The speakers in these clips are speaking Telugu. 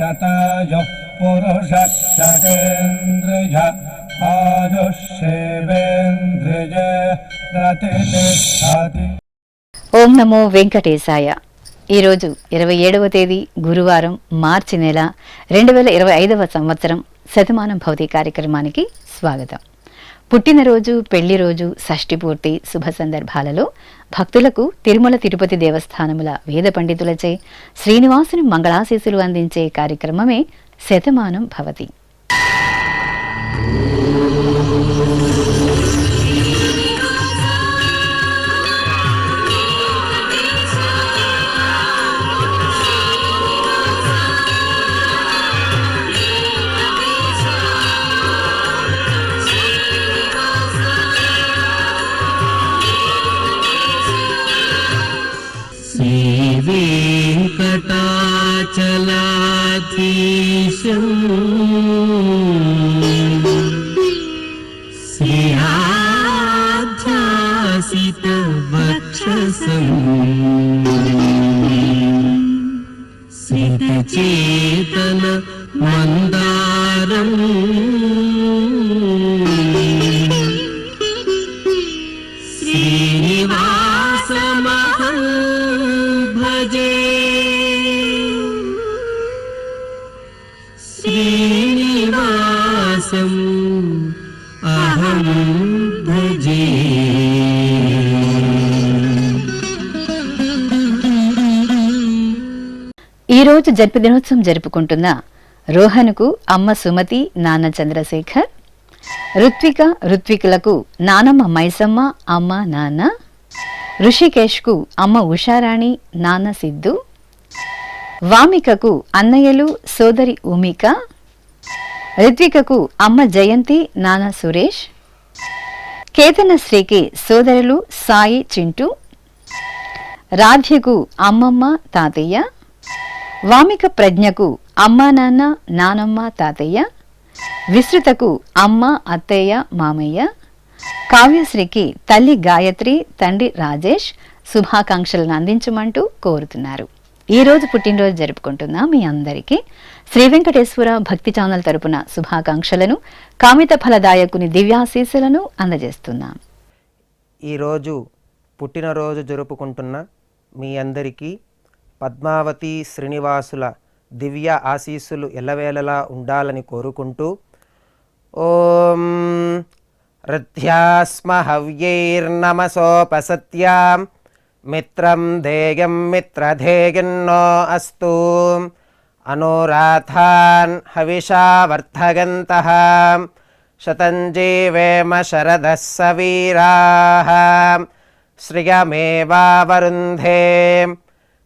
శతాయుః పురుషः శతేంద్రియ ఆయుష్యేవేంద్రియే ప్రతిష్ఠతి. ఓం నమో వెంకటేశాయ. ఈరోజు 27వ తేదీ గురువారం, మార్చి నెల 2025వ సంవత్సరం. శతమానం భవతి కార్యక్రమానికి స్వాగతం. పుట్టినరోజు, పెళ్లి రోజు, షష్ఠి పూర్తి శుభ సందర్భాలలో భక్తులకు తిరుమల తిరుపతి దేవస్థానముల వేద పండితులచే శ్రీనివాసుని మంగళాశీస్సులు అందించే కార్యక్రమమే శతమానం భవతి. వెంకటాచలాధీశం శ్రీయాధ్యాసిత వక్షసం సితచేతన మందారం శ్రీనివాసమహం భజే. శ్రీనివాసం అహం భజే. ఈరోజు జన్మదినోత్సవం జరుపుకుంటున్న రోహన్కు అమ్మ సుమతి, నాన్న చంద్రశేఖర్, ఋత్వికులకు నానమ్మ మైసమ్మ, అమ్మ నాన్న, ఋషికేష్కు అమ్మ ఉషారాణి, నాన్న సిద్ధు, వామికకు అన్నయ్యలు, సోదరి ఉమిక, రిత్వికకు అమ్మ జయంతి, నాన్న సురేష్, కేతనశ్రీకి సోదరులు సాయి, చింటూ, రాధ్యకు అమ్మమ్మ, తాతయ్య, వామిక ప్రజ్ఞకు అమ్మ నాన్న, నానమ్మ, తాతయ్య, విస్తృతకు అమ్మ, అత్తయ్య, మామయ్య, కావ్యశ్రీకి తల్లి గాయత్రి, తండ్రి రాజేష్ శుభాకాంక్షలను అందించమంటూ కోరుతున్నారు. ఈరోజు పుట్టినరోజు జరుపుకుంటున్న మీ అందరికీ శ్రీ వెంకటేశ్వర భక్తి ఛానల్ తరపున శుభాకాంక్షలను, కామిత ఫలదాయకుని దివ్యాశీస్సులను అందజేస్తున్నాం. ఈరోజు పుట్టినరోజు జరుపుకుంటున్న మీ అందరికీ పద్మావతి శ్రీనివాసుల దివ్య ఆశీస్సులు ఎల్లవేళలా ఉండాలని కోరుకుంటూ, ఓం రథ్యాస్మ హవ్యైర్నమసోపసత్యాం మిత్రం ధేయం మిత్రధేయన్నో అస్తు అనురాధాన్ హవిషా వర్ధగంతః శతం జీవేమ శరదః సవీరాః శ్రియమేవావరుంధే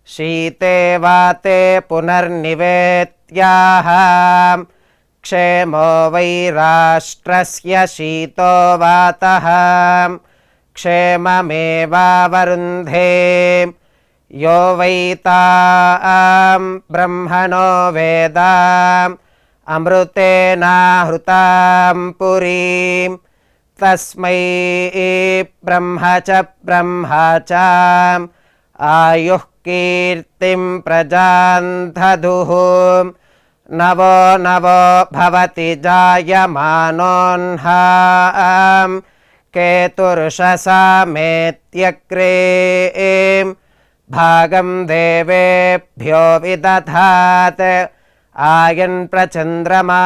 శీతే వాతే పునర్నివేత్యాః క్షేమో వై రాష్ట్రస్య శీతో వాతః క్షేమమేవావరుంధే యో వై తాం బ్రహ్మణో వేద అమృతేనాహృతాం పురీం తస్మై బ్రహ్మ చ ఆయుః కీర్తిం ప్రజాం దదుః నవో నవో భవతి జాయమానోన్హాం కేతుర్షసామేత్యగ్రే భాగం దేవేభ్యో విదధాత్ ఆయన్ ప్రచంద్రమా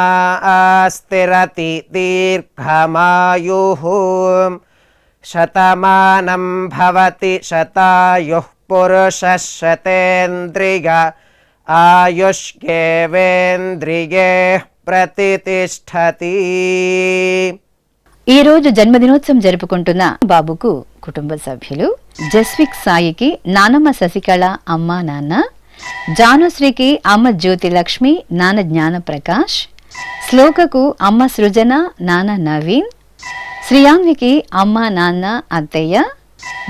స్థిరతి దీర్ఘమాయుః శతమానం భవతి శతాయుః పురుషः శతేంద్రియ ఆయుష్యేవేంద్రియే ప్రతిష్ఠతి. ఈరోజు జన్మదినోత్సవం జరుపుకుంటున్న బాబుకు కుటుంబ సభ్యులు జస్విక్ సాయికి నానమ్మ శశికళ, అమ్మ నాన్న, జానుశ్రీకి అమ్మ జ్యోతిలక్ష్మి, నాన్న జ్ఞానప్రకాష్, శ్లోకకు అమ్మ సృజన, నాన్న నవీన్, శ్రీయాన్వికి అమ్మ నాన్న అత్తయ్య,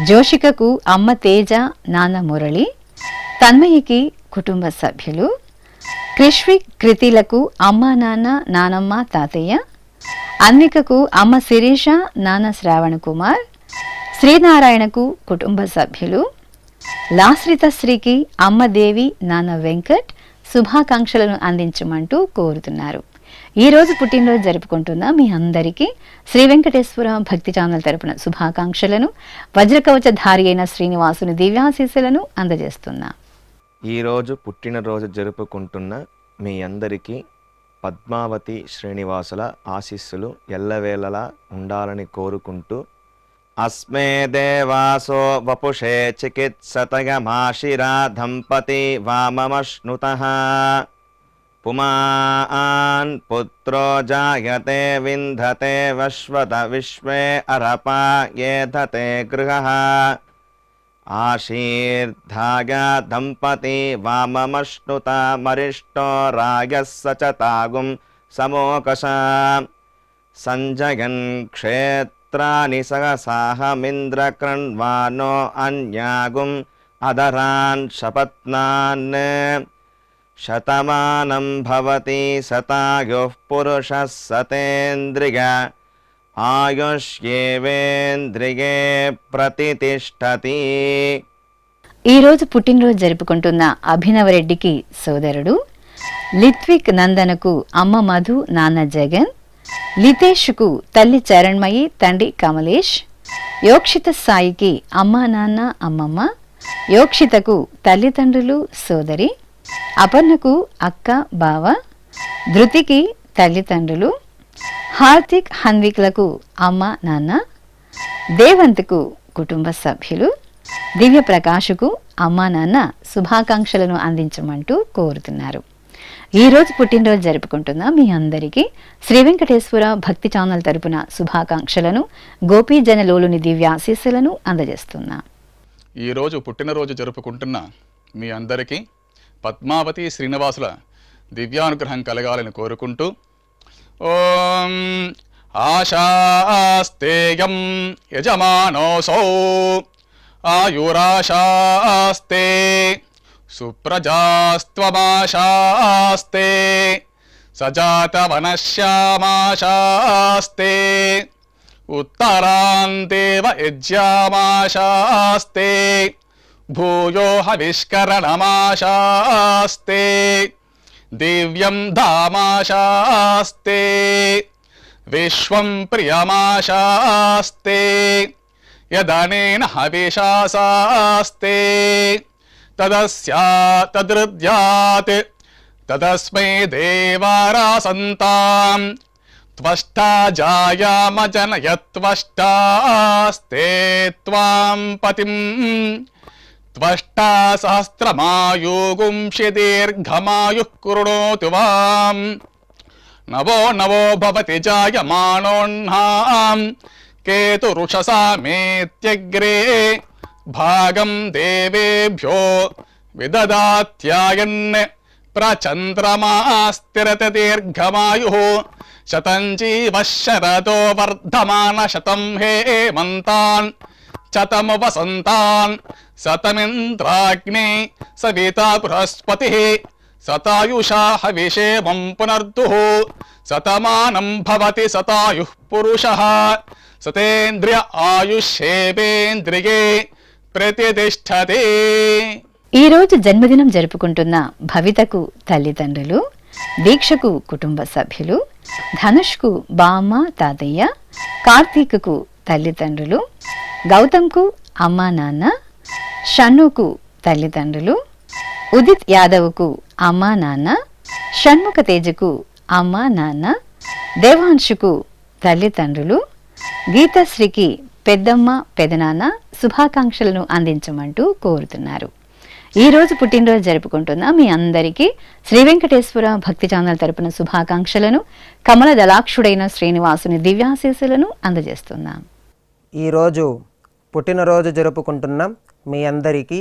జోషికకు అమ్మ తేజ, నాన్న మురళి, తన్మయికి కుటుంబ సభ్యులు, క్రిష్విక్ కృతిలకు అమ్మ నాన్న, నానమ్మ తాతయ్య, అన్వికకు అమ్మ శిరీష, నాన్న శ్రావణ కుమార్, శ్రీనారాయణకు కుటుంబ సభ్యులు, లాశ్రిత శ్రీకి అమ్మ దేవి, నాన్న వెంకట్, శుభాకాంక్షలను అందించమంటూ కోరుతున్నారు. ఈరోజు పుట్టినరోజు జరుపుకుంటున్న మీ అందరికీ శ్రీ వెంకటేశ్వర భక్తి ఛానల్ తరపున శుభాకాంక్షలను, వజ్రకవచధారి అయిన శ్రీనివాసుని దివ్యాశీస్సులను అందజేస్తున్నా. ఈరోజు పుట్టినరోజు జరుపుకుంటున్న మీ అందరికీ పద్మావతి శ్రీనివాసుల ఆశీస్సులు ఎల్లవేళలా ఉండాలని కోరుకుంటూ, అస్మే దేవాసో వపుషే చికిత్సతయమాశిరా దంపతి వామమశ్నుతః పుమాన్ పుత్రో జాయతే వింధతే వశ్వత విశ్వే అరపా ఏధతే గృహః ఆశీర్ధాయ దంపతి వామమశ్నుత మరిష్టో రాయః సచతాగుం సమోకష సంజయన్ క్షేత్రాని సహసాహమింద్రకృణ్వానో అన్యాగుం అదరాన్ శపత్నాన్ శతమానం భవతి శతాయుః పురుషः సతేంద్రియ ఆయుష్యేవేంద్రియే ప్రతితిష్ఠతి. ఈరోజు పుట్టినరోజు జరుపుకుంటున్న అభినవరెడ్డికి సోదరుడు, లిత్విక్ నందనకు అమ్మ మధు, నాన్న జగన్, లితేష్కు తల్లి చరణ్మయి, తండ్రి కమలేష్, యోక్షిత సాయికి అమ్మ నాన్న అమ్మమ్మ, యోక్షితకు తల్లిదండ్రులు సోదరి, అపర్ణకు అక్క బావ, ధృతికి తల్లిదండ్రులు, హార్దిక్ హన్విక్లకు అమ్మ నాన్న, దేవంత్కు కుటుంబ సభ్యులు, దివ్య ప్రకాష్కు అమ్మా నాన్న శుభాకాంక్షలను అందించమంటూ కోరుతున్నారు. ఈరోజు పుట్టినరోజు జరుపుకుంటున్న మీ అందరికీ శ్రీ వెంకటేశ్వర భక్తి ఛానల్ తరపున శుభాకాంక్షలను, గోపీజనలోలుని దివ్యాశీస్సులను అందజేస్తున్నా. ఈరోజు పుట్టినరోజు జరుపుకుంటున్న మీ అందరికీ పద్మావతి శ్రీనివాసుల దివ్యానుగ్రహం కలగాలని కోరుకుంటూ, ఓం ఆశాస్తేయం యజమానోసౌ ఆయురాశాస్తే సుప్రజాస్త్వమాశాస్తే సజాతవనశ్యామాశాస్తే ఉత్తరాందేవ యజ్యామాశాస్తే భూయో హవిష్కరణమాశాస్తే దివ్యం ధామాశాస్తే విశ్వం ప్రియమాశాస్తే యదనేన హవిషాశాస్తే తదస్యా తదృద్యాత్ తదస్మై దేవారాసంతాం త్వష్టా జాయామజనయత్వష్టాస్తే త్వాం పతిం త్వష్టా సహస్రమాయుగుంషి దీర్ఘమాయుః కృణోతు వాం నవో నవో భవతి జాయమానోన్హాం కేతురుషసామేత్యగ్రే భాగం దేవేభ్యో విదదాత్యాయన్ ప్రచంద్రమాస్తిరత దీర్ఘమాయుః శతం జీవః శరదో వర్ధమాన శతం హేమంతాన్ శతము వసంతాన్ శతమింద్రాగ్నే సవితా బృహస్పతిః శతాయుషా హవిషేమం పునర్దుః శతమానం భవతి శతాయుః పురుషః సతేంద్రియ ఆయుష్యేవేంద్రియే ప్రతితిష్ఠతే. ఈరోజు జన్మదినం జరుపుకుంటున్న భవితకు తల్లిదండ్రులు, దీక్షకు కుటుంబ సభ్యులు, ధనుష్కు బామ్మ తాతయ్య, కార్తీక్కు తల్లిదండ్రులు, గౌతమ్కు అమ్మా నాన్న, షన్నుకు తల్లిదండ్రులు, ఉదిత్ యాదవ్కు అమ్మా నాన్న, షణ్ముఖ తేజకు అమ్మా నాన్న, దేవాంశుకు తల్లిదండ్రులు, గీతశ్రీకి పెద్దమ్మ పెదనాన్న శుభాకాంక్షలను అందించమంటూ కోరుతున్నారు. ఈరోజు పుట్టినరోజు జరుపుకుంటున్న మీ అందరికీ శ్రీ వెంకటేశ్వర భక్తి ఛానల్ తరపున శుభాకాంక్షలను, కమల దళాక్షుడైన శ్రీనివాసుని దివ్యాశీస్సులను అందజేస్తున్నాం. ఈరోజు పుట్టినరోజు జరుపుకుంటున్న మీ అందరికీ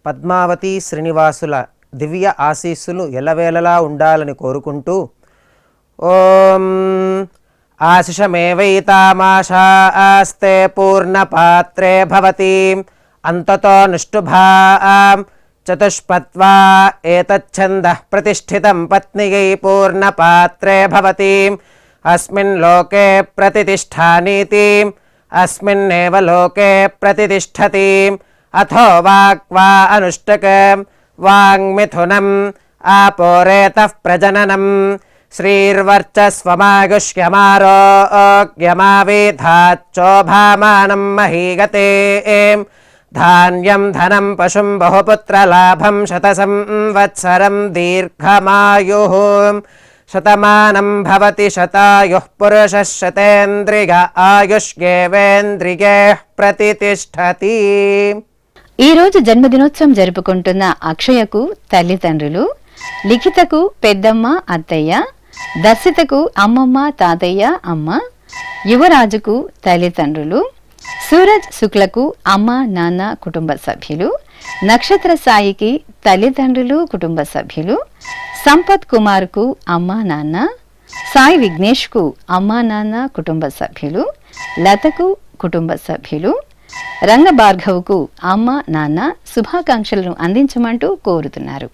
పద్మావతి శ్రీనివాసుల దివ్య ఆశీస్సులు ఎల్లవేళలా ఉండాలని కోరుకుంటూ, ఓం ఆశిషమేవైతామాశాస్తే పూర్ణపాత్రే భవతి అంతతో నిష్ఠుభాం చతుష్పత్వా ఏతచ్ఛందః ప్రతిష్ఠితం పత్నియై పూర్ణపాత్రే భవతి అస్మిన్ లోకే ప్రతిష్ఠానీతి అస్మిన్నేవ లోకే ప్రతిష్ఠతి అథో వాక్ వా అనుష్టక వాంగ్మిథునం ఆపోరేతః ప్రజననం శ్రీర్వర్చస్వమాగుష్యమారోగ్యమావేధాచ్చోభామానం మహీగతే ధాన్యం ధనం పశుం బహుపుత్రలాభం శతసంవత్సరం దీర్ఘమాయుః శతమానం భవతి శతాయుః పురుషः శతేంద్రియ ఆయుష్యేవేంద్రియే ప్రతితిష్ఠతి. ఈరోజు జన్మదినోత్సవం జరుపుకుంటున్న అక్షయకు తల్లిదండ్రులు, లిఖితకు పెద్దమ్మ అత్తయ్య, దర్శితకు అమ్మమ్మ తాతయ్య అమ్మ, యువరాజుకు తల్లిదండ్రులు, సూరజ్ శుక్లకు అమ్మ నాన్న కుటుంబ సభ్యులు, నక్షత్ర సాయికి తల్లిదండ్రులు కుటుంబ సభ్యులు, సంపత్ కుమార్కు అమ్మ నాన్న, సాయి విఘ్నేష్కు అమ్మ నాన్న కుటుంబ సభ్యులు, లతకు కుటుంబ సభ్యులు, రంగభార్గవ్కు అమ్మ నాన్న శుభాకాంక్షలను అందించమంటూ కోరుతున్నారు.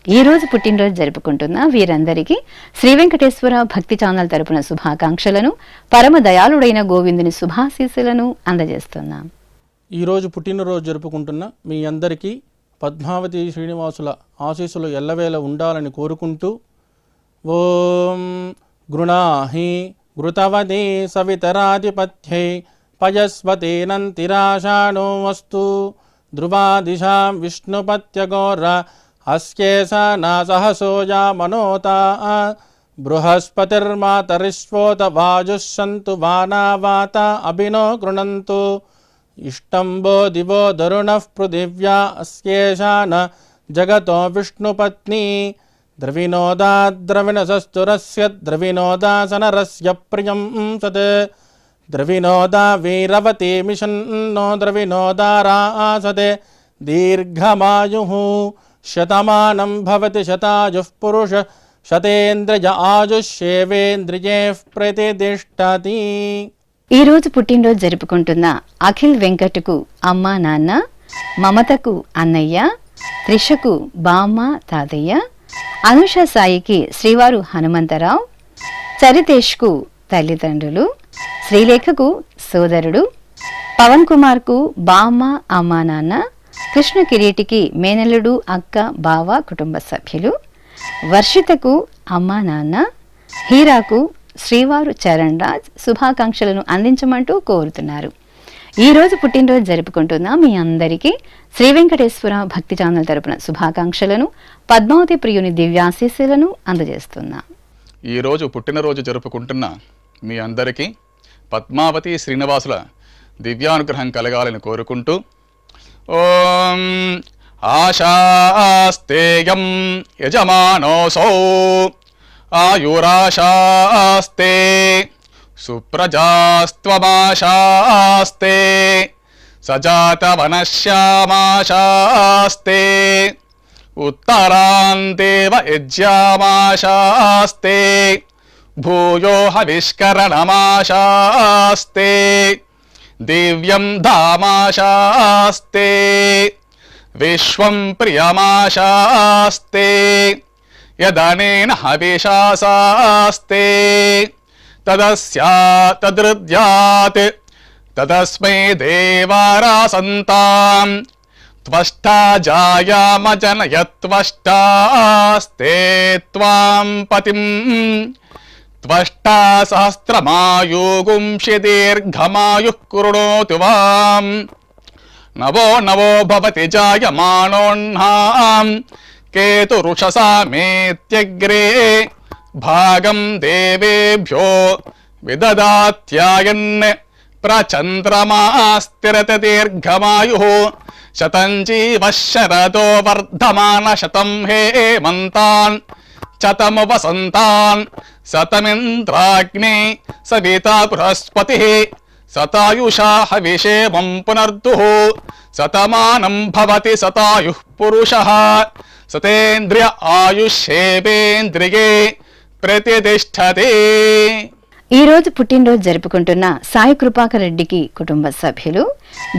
ఈ రోజు పుట్టినరోజు జరుపుకుంటున్న వీరందరికీ శ్రీ వెంకటేశ్వర భక్తి ఛానల్ తరపున శుభాకాంక్షలను, పరమ దయాళుడైన గోవిందుని శుభాశీస్సులను అందజేస్తున్నాం. ఈరోజు పుట్టినరోజు జరుపుకుంటున్న మీ అందరికీ పద్మావతి శ్రీనివాసుల ఆశీస్సులు ఎల్లవేళ ఉండాలని కోరుకుంటూ ఓం గృణాహి ఘృతవదే సవితరాధిపత్యై పయస్వతేనంతిరాషాణో వస్తు ధ్రువాదిశాం విష్ణుపత్యగోర అస్యేషా సహసోజా మనోతా బృహస్పతిర్మాతరిష్వోత వాజుస్సంతు వానావాత అభినో గృణంతు ఇష్టంబో దివో దరుణః పృథివ్యా అస్యేషాన జగతో విష్ణుపత్ని ద్రవినోదా ద్రవిణసస్తురస్య ద్రవినోదాసనరస్య ప్రియం సత్ ద్రవినోదా వీరవతి మిషన్నో ద్రవినోదారాసతే దీర్ఘమాయుః శతమానం భవతి శతాయుః పురుష శతేంద్రియ ఆయుష్యేవేంద్రియే ప్రతితిష్ఠతి. ఈ రోజు పుట్టినరోజు జరుపుకుంటున్న అఖిల్ వెంకట్కు అమ్మ నాన్న, మమతకు అన్నయ్య, త్రిషకు బామ్మ తాతయ్య, అనుష సాయికి శ్రీవారు హనుమంతరావు, చరితేష్కు తల్లిదండ్రులు, శ్రీలేఖకు సోదరుడు, పవన్ కుమార్కు బామ్మ అమ్మ నాన్న, కృష్ణ కిరీటికి మేనల్లుడు అక్క బావ కుటుంబ సభ్యులు, వర్షితకు అమ్మ నాన్న, హీరాకు శ్రీవారు చరణ్ రాజ్ శుభాకాంక్షలను అందించమంటూ కోరుతున్నారు. ఈ రోజు పుట్టినరోజు జరుపుకుంటున్న మీ అందరికీ శ్రీ వెంకటేశ్వర భక్తి ఛానల్ తరపున శుభాకాంక్షలను, పద్మావతి ప్రియుని దివ్యాశీస్సులను అందజేస్తున్నాం. ఈరోజు పుట్టినరోజు జరుపుకుంటున్న మీ అందరికీ పద్మావతి శ్రీనివాసుల దివ్యానుగ్రహం కలగాలని కోరుకుంటూ ఓం ఆశాస్తేయం యజమానోసౌ ఆయురాశాస్తే సుప్రజాస్త్వమాశాస్తే సజాతవనశ్యామాశాస్తే ఉత్తరాందేవ యజ్యామాశాస్తే భూయో హవిష్కరణమాశాస్తే దివ్యం ధామాశాస్తే విశ్వం ప్రియమాశాస్తే యదనేన హవిషాసాస్తే తదస్యాతదృద్యాత్ తదస్మై దేవారాసంతాం త్వష్టా జాయామజనయత్వష్టాస్తే త్వాం పతిం త్వష్టా సహస్రమాయుగుంషి దీర్ఘమాయుః కృణోతు వాం నవో నవో భవతి జాయమానోన్నాం కేతురుషసా మేత్యగ్రే భాగం దేవేభ్యో విదదాత్యాయన్ ప్రచంద్రమా స్థిరత దీర్ఘమాయుః శతం జీవః శరదో వర్ధమాన శతం హేమంతాన్ శతము వసంతాన్ శతమింద్రాగ్నే సవితా బృహస్పతిః శతాయుషా హవిషేమం పునర్దుః శతమానం భవతి శతాయుః పురుషః శతేంద్రియ ఆయుష్యేవేంద్రియే ప్రతితిష్ఠతే. ఈ రోజు పుట్టినరోజు జరుపుకుంటున్న సాయి కృపాకర్ రెడ్డికి కుటుంబ సభ్యులు,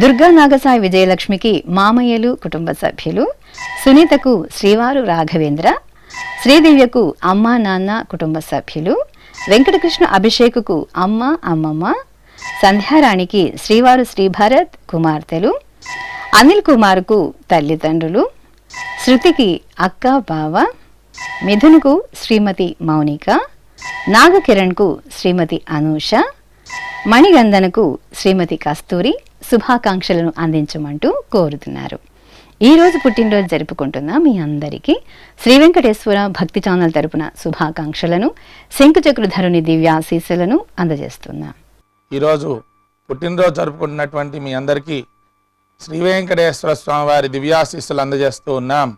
దుర్గా నాగసాయి విజయలక్ష్మికి మామయ్యలు కుటుంబ సభ్యులు, సునీతకు శ్రీవారు రాఘవేంద్ర, శ్రీదివ్యకు అమ్మ నాన్న కుటుంబ సభ్యులు, వెంకటకృష్ణ అభిషేకుకు అమ్మ అమ్మమ్మ, సంధ్యారాణికి శ్రీవారు శ్రీభరత్ కుమార్తెలు, అనిల్ కుమార్కు తల్లిదండ్రులు, శృతికి అక్క బావ, మిథున్కు శ్రీమతి మౌనిక, నాగకిరణ్కు శ్రీమతి అనూష, మణిగంధనకు శ్రీమతి కస్తూరి శుభాకాంక్షలను అందించమంటూ కోరుతున్నారు. ఈ రోజు పుట్టినరోజు జరుపుకుంటున్న మీ అందరికీ శ్రీ వెంకటేశ్వర భక్తి ఛానల్ తరపున శుభాకాంక్షలను, శంకుచక్రధరుని దివ్యాశీస్సులను అందజేస్తున్నా. ఈరోజు పుట్టినరోజు జరుపుకుంటున్నటువంటి మీ అందరికీ శ్రీ వెంకటేశ్వర స్వామి వారి దివ్యాశీస్సులు అందజేస్తూ ఉన్నాం.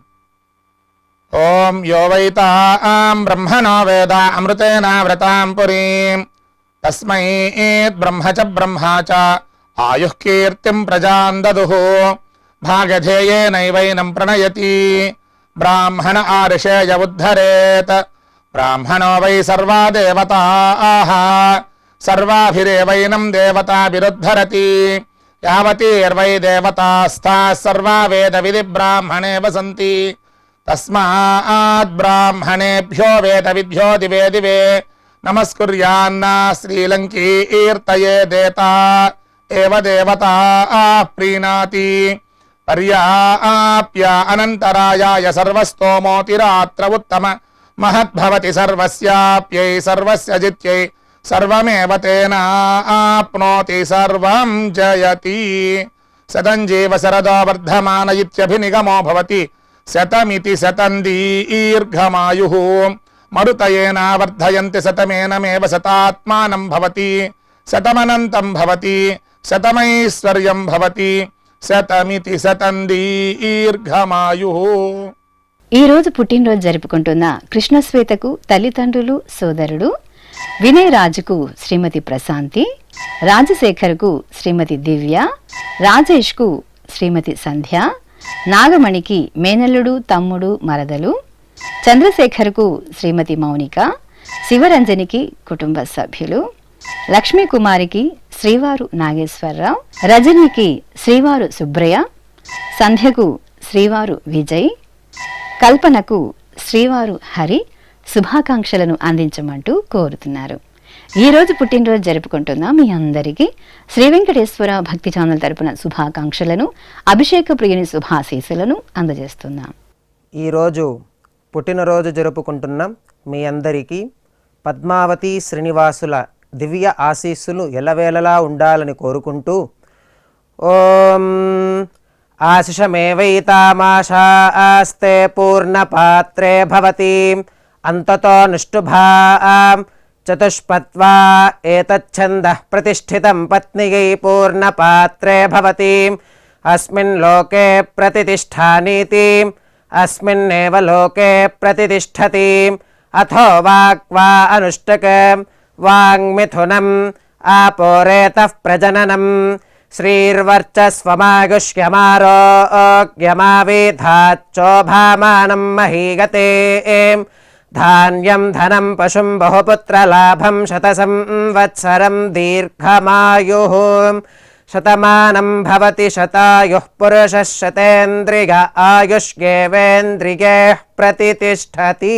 ఓం యో వైతాం బ్రహ్మణో వేద అమృతేన వ్రతాం పురీం తస్మై బ్రహ్మ చ బ్రహ్మా చ ఆయుః కీర్తిం ప్రజాం దదుః భాగధేయేనైవైనం ప్రణయతి బ్రాహ్మణ ఆర్షేయ ఉద్ధరేత్ బ్రాహ్మణో వై సర్వా దేవతాః సర్వాభిరేవైనం దేవతాభిరుద్ధరతి యావతీర్వై దేవతాస్థాః సర్వా వేద విధి బ్రాహ్మణే వసంతి తస్మాత్ బ్రాహ్మణేభ్యో వేద విద్యో దివే దివే నమస్కుర్యాన్నా శ్రీలంకీర్తయే దేతా ఏవ దేవతా ప్రీణాతి పర్యాప్య అనంతరాయాయ సర్వస్తోమోతిరాత్ర ఉత్తమ మహద్భవతి సర్వస్యాప్యై సర్వస్య జిత్యై సర్వమేవ తేనాప్నోతి సర్వం జయతి శతం జీవ శరదో వర్ధమాన ఇత్యభినిగమో భవతి శతమితి శతం దీర్ఘమాయుః మరుతయేన వర్ధయంతి శతమేనమేవ శతాత్మానం భవతి శతమనంతం భవతి శతమైశ్వర్యం భవతి శతమితి శతం దీర్ఘమాయుః. ఈ రోజు పుట్టినరోజు జరుపుకుంటున్న కృష్ణశ్వేతకు తల్లిదండ్రులు, సోదరుడు వినయ్ రాజుకు శ్రీమతి ప్రశాంతి, రాజశేఖర్కు శ్రీమతి దివ్య, రాజేష్కు శ్రీమతి సంధ్య, నాగమణికి మేనల్లుడు, తమ్ముడు, మరదలు, చంద్రశేఖర్కు శ్రీమతి మౌనిక, శివరంజనికి కుటుంబ సభ్యులు, లక్ష్మీకుమారికి శ్రీవారు నాగేశ్వరరావు, రజనికి శ్రీవారు సుబ్రయ్య, సంధ్యకు శ్రీవారు విజయ్, కల్పనకు శ్రీవారు హరి శుభాకాంక్షలను అందించమంటూ కోరుతున్నారు. ఈ రోజు పుట్టినరోజు జరుపుకుంటున్న మీ అందరికీ శ్రీ వెంకటేశ్వర భక్తి ఛానల్ తరపున శుభాకాంక్షలను, అభిషేక ప్రియుని శుభాశీస్సులను అందజేస్తున్నాం. ఈరోజు పుట్టినరోజు జరుపుకుంటున్న మీ అందరికీ పద్మావతి శ్రీనివాసుల దివ్య ఆశీస్సులు ఎల్లవేళలా ఉండాలని కోరుకుంటూ ఓం ఆశిషమేవైతామాశాస్తే పూర్ణపాత్రే భవతి అంతతో నిష్ఠుభాం చతుష్పత్వా ఏతచ్ఛందః ప్రతిష్ఠితం పత్నియై పూర్ణపాత్రే భవతి అస్మిన్ లోకే ప్రతిష్ఠానీతి అస్మిన్నేవ లోకే ప్రతిష్ఠతి అథో వాక్వా అనుష్టక వాంగ్మిథునం ఆపోరేతః ప్రజననం శ్రీర్వర్చస్వమాగుష్యమారోగ్యమావేధాచ్చోభామానం మహీగతే ధాన్యం ధనం పశుం బహుపుత్రలాభం శతసంవత్సరం దీర్ఘమాయుః శతమానం భవతి శతాయుః పురుషः శతేంద్రియ ఆయుష్యేవేంద్రియే ప్రతిష్ఠతి.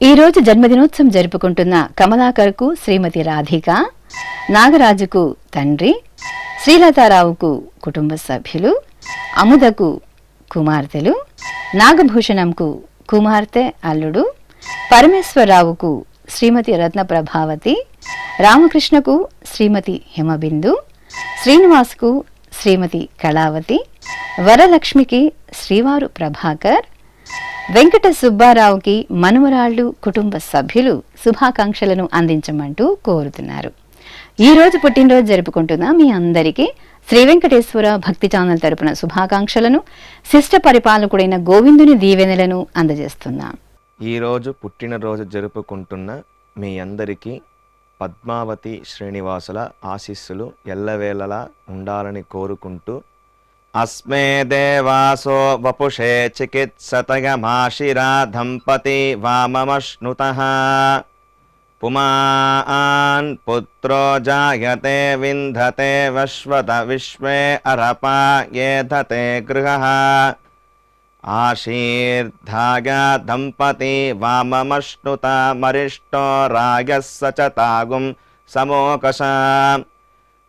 ఈ రోజు జన్మదినోత్సవం జరుపుకుంటున్న కమలాకర్కు శ్రీమతి రాధిక, నాగరాజుకు తండ్రి, శ్రీలతారావుకు కుటుంబ సభ్యులు, అముదకు కుమార్తెలు, నాగభూషణంకు కుమార్తె అల్లుడు, పరమేశ్వరరావుకు శ్రీమతి రత్నప్రభావతి, రామకృష్ణకు శ్రీమతి హిమబిందు, శ్రీనివాస్కు శ్రీమతి కళావతి, వరలక్ష్మికి శ్రీవారు ప్రభాకర్, వెంకట సుబ్బారావుకి మనుమరాళ్ళు కుటుంబ సభ్యులు శుభాకాంక్షలను అందించమంటూ కోరుతున్నారు. ఈ రోజు పుట్టినరోజు జరుపుకుంటున్న మీ అందరికీ శ్రీ వెంకటేశ్వర భక్తి ఛానల్ తరపున శుభాకాంక్షలను, శిష్ట పరిపాలకుడైన గోవిందుని దీవెనలను అందజేస్తున్నాం. ఈరోజు పుట్టినరోజు జరుపుకుంటున్న మీ అందరికీ పద్మావతి శ్రీనివాసుల ఆశీస్సులు ఎల్లవేళలా ఉండాలని కోరుకుంటూ అస్మే దేవాసో వపుషే చికిత్సతయమాశిరా దంపతి వామమశ్నుతః పుమాన్ పుత్రో జాయతే వింధతే వశ్వత విశ్వే అరపా ఏధతే గృహః ఆశీర్ధాయ దంపతి వామమశ్నుత మరిష్టో రాగः సచతాగుం సమోకశ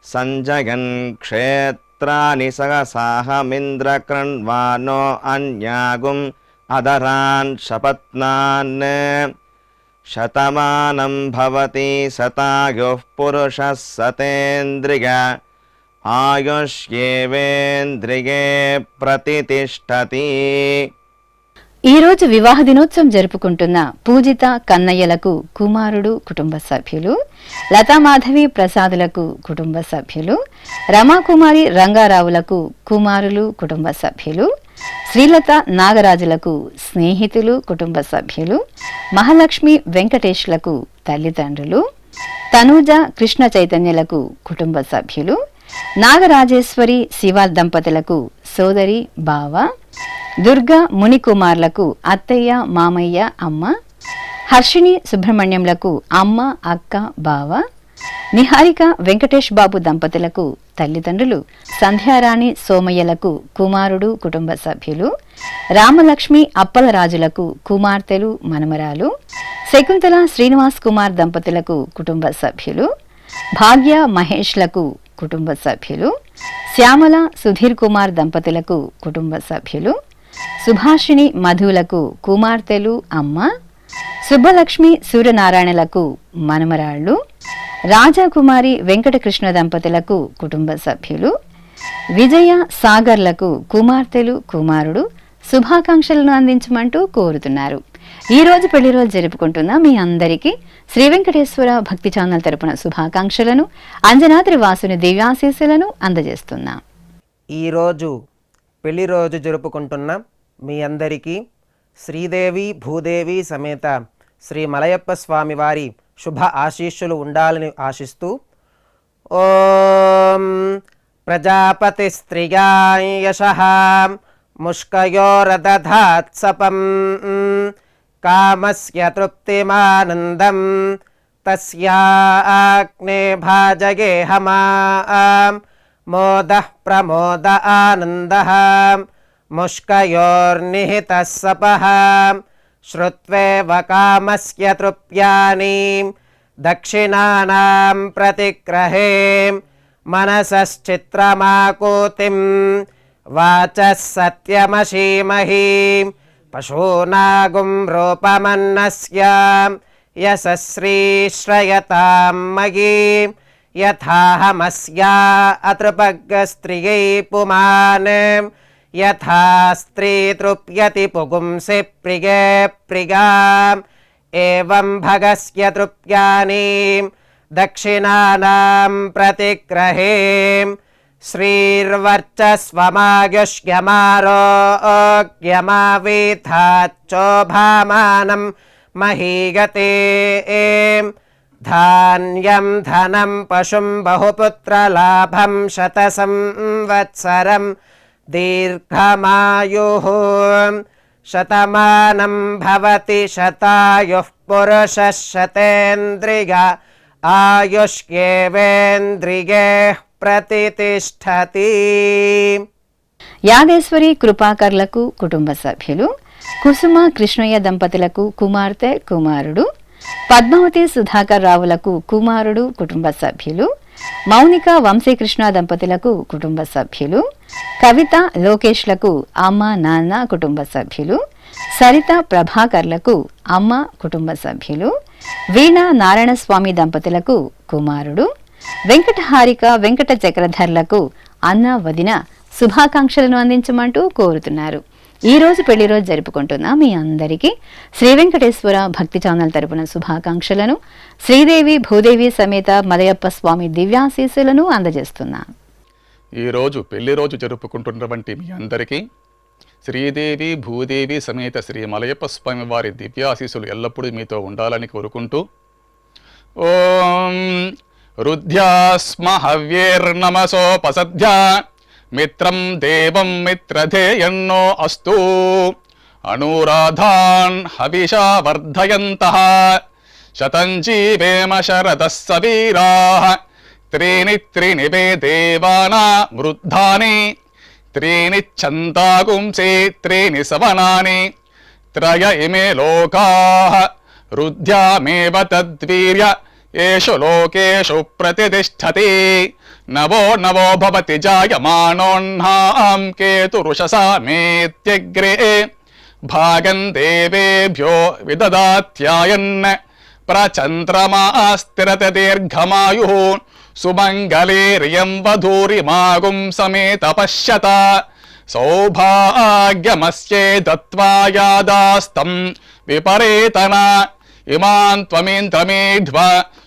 సంజయన్ క్షేత్రాని సహసాహమింద్రకృణ్వానో అన్యాగుం अदरान् शपत्नान् शतमानं भवति शतायुः पुरुषः शतेन्द्रिय आयुष्येवेन्द्रिये प्रतितिष्ठति. ఈ రోజు వివాహ దినోత్సవం జరుపుకుంటున్న పూజిత కన్నయ్యలకు కుమారుడు కుటుంబ సభ్యులు, లతామాధవి ప్రసాదులకు కుటుంబ సభ్యులు, రమాకుమారి రంగారావులకు కుమారులు కుటుంబ సభ్యులు, శ్రీలత నాగరాజులకు స్నేహితులు కుటుంబ సభ్యులు, మహాలక్ష్మి వెంకటేష్లకు తల్లిదండ్రులు, తనూజ కృష్ణ చైతన్యలకు కుటుంబ సభ్యులు, నాగరాజేశ్వరి శివ దంపతులకు సోదరి బావ, దుర్గా మునికుమార్లకు అత్తయ్య మామయ్య అమ్మ, హర్షిణి సుబ్రహ్మణ్యంలకు అమ్మ అక్క బావ, నిహారిక వెంకటేష్ బాబు దంపతులకు తల్లిదండ్రులు, సంధ్యారాణి సోమయ్యలకు కుమారుడు కుటుంబ సభ్యులు, రామలక్ష్మి అప్పలరాజులకు కుమార్తెలు మనమరాలు, శకుంతల శ్రీనివాస్ కుమార్ దంపతులకు కుటుంబ సభ్యులు, భాగ్య మహేష్లకు కుటుంబ సభ్యులు, శ్యామల సుధీర్ కుమార్ దంపతులకు కుటుంబ సభ్యులు, సుభాషిణి మధులకు కుమార్తెలు అమ్మ, సుబ్బలక్ష్మి సూర్యనారాయణలకు మనమరాళ్ళు, రాజాకుమారి వెంకటకృష్ణ దంపతులకు కుటుంబ సభ్యులు, విజయ సాగర్లకు కుమార్తెలు కుమారుడు శుభాకాంక్షలను అందించమంటూ కోరుతున్నారు. ఈ రోజు పెళ్లి రోజు జరుపుకుంటున్న మీ అందరికీ శ్రీ వెంకటేశ్వర భక్తి ఛానల్ తరపున శుభాకాంక్షలను, అంజనాద్రి వాసుని దివ్యాశీస్సులను అందజేస్తున్నాం. ఈరోజు పెళ్లి రోజు జరుపుకుంటున్న మీ అందరికీ శ్రీదేవి భూదేవి సమేత శ్రీ మలయప్ప స్వామి వారి శుభ ఆశీస్సులు ఉండాలని ఆశిస్తూ ఓం ప్రజాపతి స్త్రియాయ యశః ముష్కయోరదధాత్సపం కామస్య తృప్తిమానందం తస్యాగ్నే భాజగేహమాం మోదః ప్రమోద ఆనందః ముష్కయోర్నిహితः సపః శ్రుత్వేవ కామస్య తృప్యాని దక్షిణానాం ప్రతిగ్రహే మనసశ్చిత్రమాకూతిం వాచः సత్యమశీమహి పశూనాగుం రూపమన్నస్య యశశ్రీశ్రయతాం మయీ యథాహమస్యా అతృపగ్గస్త్రియై పుమాన్ యథా స్త్రీ తృప్యతి పుగుంసి ప్రియే ప్రియాం ఏవం భగస్య తృప్యాని దక్షిణానాం ప్రతిగ్రహే శ్రీర్వర్చస్వమాయుష్యమారోగ్యమావీథాచ్చోభామానం మహీగతే ధాన్యం ధనం పశుం బహుపుత్రలాభం శతసంవత్సరం దీర్ఘమాయుః శతమానం భవతి శతాయుః పురుషः శతేంద్రియ ఆయుష్యేవేంద్రియే ప్రతితిష్ఠతి. యాదేశ్వరి కృపాకర్లకు కుటుంబ సభ్యులు, కుసుమ కృష్ణయ్య దంపతులకు కుమార్తె కుమారుడు, పద్మావతి సుధాకర్ రావులకు కుమారుడు కుటుంబ సభ్యులు, మౌనిక వంశీకృష్ణ దంపతులకు కుటుంబ సభ్యులు, కవిత లోకేష్లకు అమ్మ నాన్న కుటుంబ సభ్యులు, సరిత ప్రభాకర్లకు అమ్మ కుటుంబ సభ్యులు, వీణ నారాయణస్వామి దంపతులకు కుమారుడు, వెంకట హారిక వెంకట చక్రధర్లకు అన్న వదిన శుభాకాంక్షలను అందించమంటూ కోరుతున్నారు. ఈ రోజు పెళ్లి రోజు జరుపుకుంటున్న మీ అందరికీ శ్రీ వెంకటేశ్వర భక్తి ఛానల్ తరపున శుభాకాంక్షలను, శ్రీదేవి భూదేవి సమేత మలయప్ప స్వామి దివ్యాశీస్సులను అందజేస్తున్నాం. ఈ రోజు పెళ్లి రోజు జరుపుకుంటున్నటువంటి మీ అందరికీ శ్రీదేవి భూదేవి సమేత శ్రీ మలయప్ప స్వామి వారి దివ్యాశీస్సులు ఎల్లప్పుడూ మీతో ఉండాలని కోరుకుంటూ ఓం రుద్ధ్యాస్మ హవ్యేర్నమసోపసధ్యా మిత్రం దేవం మిత్రధేయన్నో అస్తు అనురాధాన్ హవిషా వర్ధయంతః శతం జీవేమ శరదః సవీరాః త్రీణి త్రీణి వే దేవానా వృద్ధాని త్రీణి ఛందాగుంసి త్రీణి సవనాని త్రయ ఇమే లోకాః రుద్ధ్యామేవ తద్వీర్య ఏషు లోకేషు ప్రతితిష్ఠతి నవో నవో భవతి జాయమానోన్హాం కేతురుషసా మేత్యగ్రే భాగం దేవేభ్యో విదదాత్యాయన్ ప్రచంద్రమా స్థిరత దీర్ఘమాయు సుమంగళేరియం వధూరిమాగుం సమేత పశ్యత సౌభాగ్యమస్యే దత్వా యాదాస్తం విపరేతన ఇమాన్ త్వమేంద్రమేధ్వ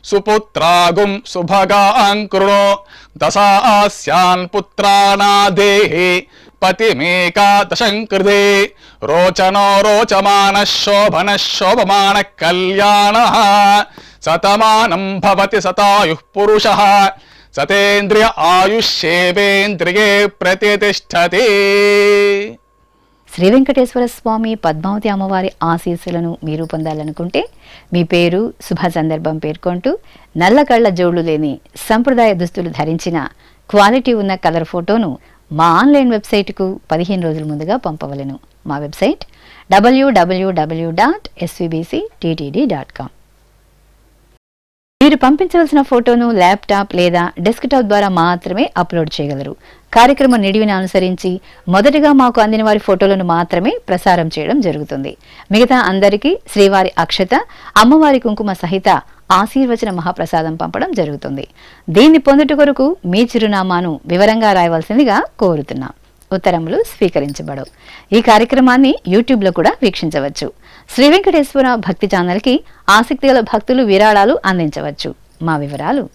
సుపుత్రాగుం సుభగాన్ కృణో దశాస్యాన్ పుత్రానాదేహి పతిమేకాదశంకృతే రోచనో రోచమాన శోభన శోభమాన కళ్యాణ శతమానం భవతి శతాయుః పురుషః సతేంద్రియ ఆయుష్యేవేంద్రియే ప్రతిష్టతి. శ్రీ వెంకటేశ్వర స్వామి పద్మావతి అమ్మవారి ఆశీస్సులను మీరు పొందాలనుకుంటే మీ పేరు శుభ సందర్భం పేర్కొంటూ నల్ల కళ్ళ జోళ్లు లేని సంప్రదాయ దుస్తులు ధరించిన క్వాలిటీ ఉన్న కలర్ ఫోటోను మా ఆన్లైన్ వెబ్సైట్కు 15 రోజుల ముందుగా పంపవలెను. మా వెబ్సైట్ www.svbcttd.com. మీరు పంపించవలసిన ఫోటోను ల్యాప్టాప్ లేదా డెస్క్టాప్ ద్వారా మాత్రమే అప్లోడ్ చేయగలరు. కార్యక్రమం నిడివిని అనుసరించి మొదటగా మాకు అందిన వారి ఫోటోలను మాత్రమే ప్రసారం చేయడం జరుగుతుంది. మిగతా అందరికీ శ్రీవారి అక్షత, అమ్మవారి కుంకుమ సహిత ఆశీర్వచన మహాప్రసాదం పంపడం జరుగుతుంది. దీన్ని పొందుట కొరకు మీ చిరునామాను వివరంగా రాయవలసిందిగా కోరుతున్నాం. ఉత్తరములు స్వీకరించబడవు. ఈ కార్యక్రమాన్ని యూట్యూబ్లో కూడా వీక్షించవచ్చు. శ్రీ వెంకటేశ్వర భక్తి ఛానల్కి ఆసక్తి గల భక్తులు విరాళాలు అందించవచ్చు. మా వివరాలు: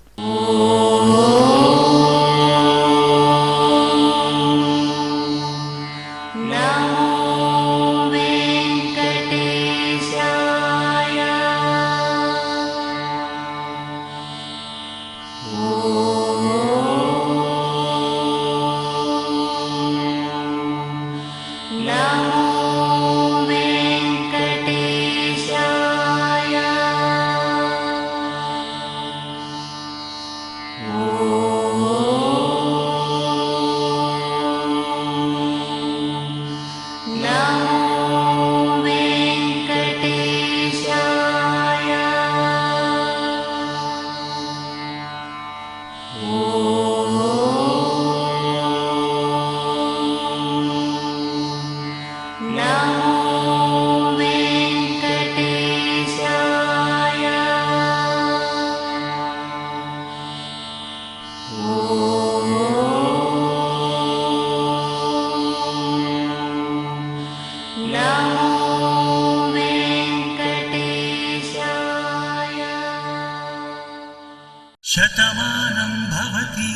శతమానం భవతి.